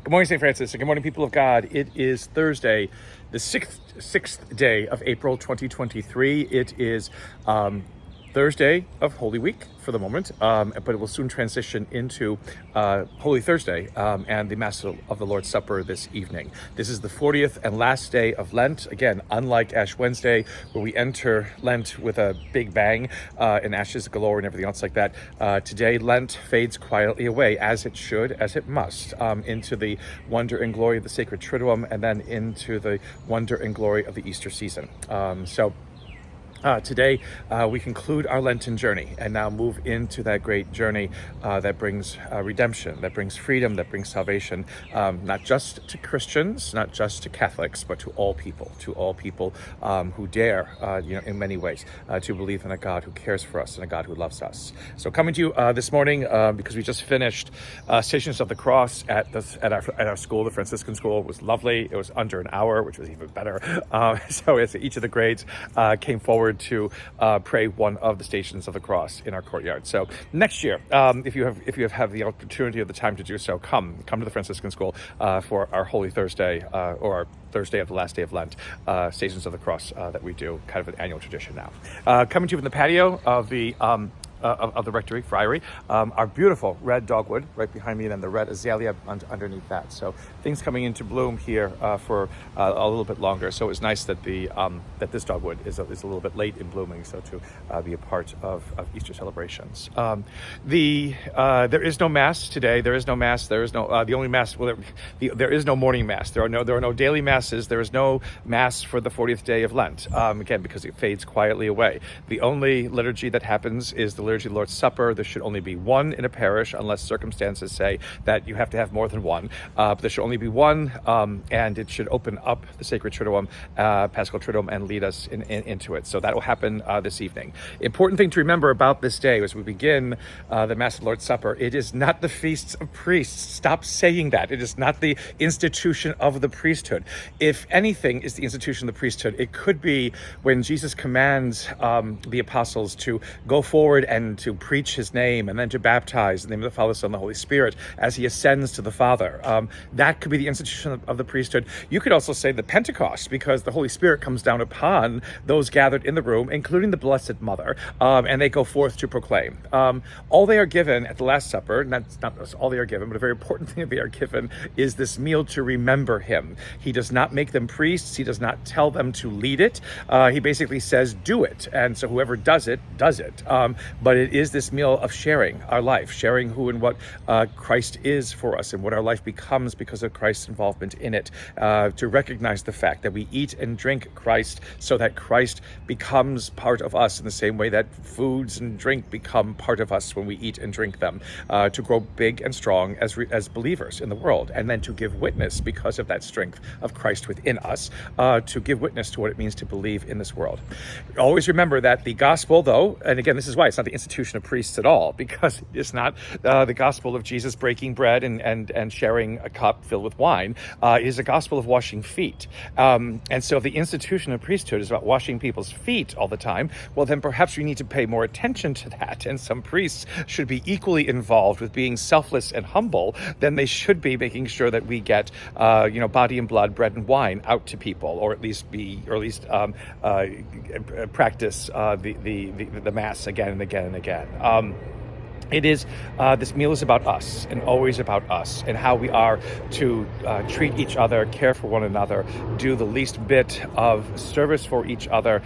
Good morning, St. Francis, and good morning, people of God. It is Thursday, the sixth day of April, 2023. It is Thursday of Holy Week for the moment, but it will soon transition into Holy Thursday and the Mass of the Lord's Supper this evening. This is the 40th and last day of Lent. Again, unlike Ash Wednesday, where we enter Lent with a big bang and ashes galore and everything else like that, today Lent fades quietly away, as it should, as it must, into the wonder and glory of the Sacred Triduum, and then into the wonder and glory of the Easter season. Today, we conclude our Lenten journey and now move into that great journey that brings redemption, that brings freedom, that brings salvation, not just to Christians, not just to Catholics, but to all people who dare, in many ways, to believe in a God who cares for us and a God who loves us. So coming to you this morning, because we just finished Stations of the Cross at our school, the Franciscan school. It was lovely. It was under an hour, which was even better. So as each of the grades came forward to pray one of the Stations of the Cross in our courtyard. So next year, if you have the opportunity or the time to do so, come to the Franciscan School for our Holy Thursday or our Thursday of the last day of Lent, Stations of the Cross that we do, kind of an annual tradition now. Coming to you from the patio of the rectory, friary, our beautiful red dogwood right behind me, and then the red azalea underneath that. So things coming into bloom here for a little bit longer. So it's nice that that this dogwood is a little bit late in blooming, so to be a part of Easter celebrations. There is no Mass today. There is no Mass. There is no the only Mass. Well, there is no morning Mass. There are no daily Masses. There is no Mass for the 40th day of Lent. Again, because it fades quietly away. The only liturgy that happens is the liturgy of the Lord's Supper. There should only be one in a parish, unless circumstances say that you have to have more than one. But there should only be one, and it should open up the Sacred Triduum, Paschal Triduum, and lead us into it. So that will happen this evening. Important thing to remember about this day as we begin the Mass of the Lord's Supper: it is not the feasts of priests. Stop saying that. It is not the institution of the priesthood. If anything is the institution of the priesthood, it could be when Jesus commands the apostles to go forward and to preach his name, and then to baptize in the name of the Father, Son, and the Holy Spirit as he ascends to the Father. That could be the institution of the priesthood. You could also say the Pentecost, because the Holy Spirit comes down upon those gathered in the room, including the Blessed Mother, and they go forth to proclaim. All they are given at the Last Supper, and that's not all they are given, but a very important thing that they are given is this meal to remember him. He does not make them priests. He does not tell them to lead it. He basically says, do it. And so whoever does it, does it. But it is this meal of sharing our life, sharing who and what Christ is for us, and what our life becomes because of Christ's involvement in it, to recognize the fact that we eat and drink Christ so that Christ becomes part of us in the same way that foods and drink become part of us when we eat and drink them, to grow big and strong as believers in the world, and then to give witness because of that strength of Christ within us, to give witness to what it means to believe in this world. Always remember that the gospel, though, and again, this is why it's not the institution of priests at all, because it's not the gospel of Jesus breaking bread and sharing a cup filled with wine. It is a gospel of washing feet. And so if the institution of priesthood is about washing people's feet all the time, well, then perhaps we need to pay more attention to that. And some priests should be equally involved with being selfless and humble than they should be making sure that we get, body and blood, bread and wine out to people, or at least practice the Mass again and again and again. It is, this meal is about us, and always about us, and how we are to treat each other, care for one another, do the least bit of service for each other,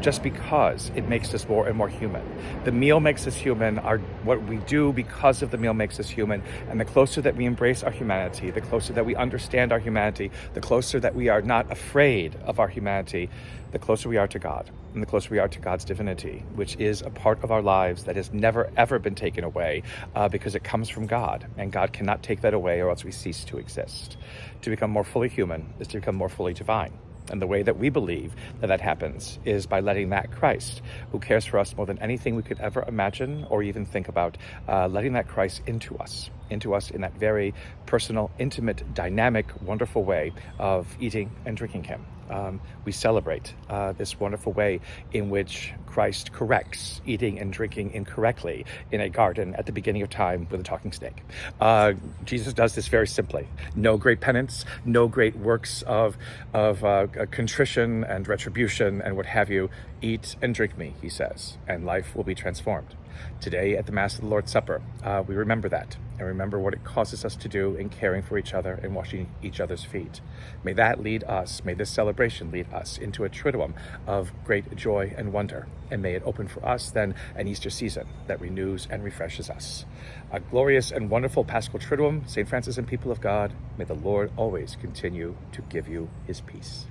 just because it makes us more and more human. The meal makes us human. What we do because of the meal makes us human, and the closer that we embrace our humanity, the closer that we understand our humanity, the closer that we are not afraid of our humanity, the closer we are to God, and the closer we are to God's divinity, which is a part of our lives that has never, ever been taken away, because it comes from God, and God cannot take that away, or else we cease to exist. To become more fully human is to become more fully divine. And the way that we believe that happens is by letting that Christ, who cares for us more than anything we could ever imagine or even think about, letting that Christ into us in that very personal, intimate, dynamic, wonderful way of eating and drinking him. we celebrate this wonderful way in which Christ corrects eating and drinking incorrectly in a garden at the beginning of time with a talking snake. Jesus does this very simply. No great penance, no great works of contrition and retribution and what have you. Eat and drink me, he says, and life will be transformed. Today at the Mass of the Lord's Supper, we remember that and remember what it causes us to do in caring for each other and washing each other's feet. May that lead us, may this celebration lead us into a triduum of great joy and wonder, and may it open for us then an Easter season that renews and refreshes us. A glorious and wonderful Paschal Triduum, St. Francis and people of God, may the Lord always continue to give you his peace.